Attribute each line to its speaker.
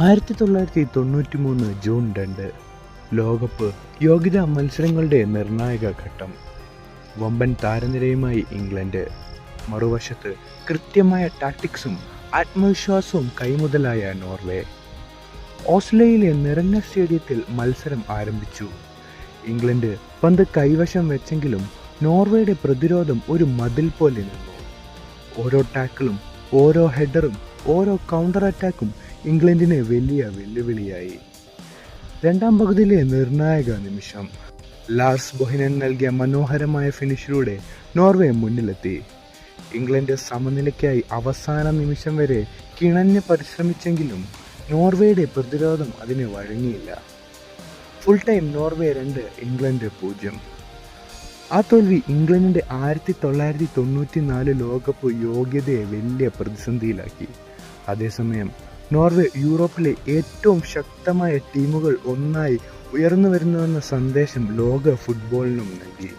Speaker 1: 1993 June 2 ലോകകപ്പ് യോഗ്യതാ മത്സരങ്ങളുടെ നിർണായക ഘട്ടം. വമ്പൻ താരനിരയുമായി ഇംഗ്ലണ്ട്. മറുവശത്ത് കൃത്യമായ ടാക്ടിക്സും ആത്മവിശ്വാസവും കൈമുതലായ നോർവേ. ഓസ്ലോയിലെ നിറഞ്ഞ സ്റ്റേഡിയത്തിൽ മത്സരം ആരംഭിച്ചു. ഇംഗ്ലണ്ട് പന്ത് കൈവശം വെച്ചെങ്കിലും നോർവേയുടെ പ്രതിരോധം ഒരു മതിൽ പോലെ നിന്നു. ഓരോ ടാക്കിളും, ഓരോ ഹെഡറും, ഓരോ കൗണ്ടർ അറ്റാക്കും ഇംഗ്ലണ്ടിന് വലിയ വെല്ലുവിളിയായി. രണ്ടാം പകുതിയിലെ നിർണായക നിമിഷം. ലാർസ് ബൊഹിനൻ നൽകിയ മനോഹരമായ ഫിനിഷിലൂടെ നോർവേ മുന്നിലെത്തി. ഇംഗ്ലണ്ട് സമനിലയ്ക്കായി അവസാന നിമിഷം വരെ കിണഞ്ഞ് പരിശ്രമിച്ചെങ്കിലും നോർവേയുടെ പ്രതിരോധം അതിന് വഴങ്ങിയില്ല. Full time Norway 2, England 0. ആ തോൽവി ഇംഗ്ലണ്ടിൻ്റെ 1994 ലോകകപ്പ് യോഗ്യതയെ വലിയ പ്രതിസന്ധിയിലാക്കി. അതേസമയം നോർവേ യൂറോപ്പിലെ ഏറ്റവും ശക്തമായ ടീമുകൾ ഒന്നായി ഉയർന്നു വരുന്നുവെന്ന സന്ദേശം ലോക ഫുട്ബോളിനും നൽകി.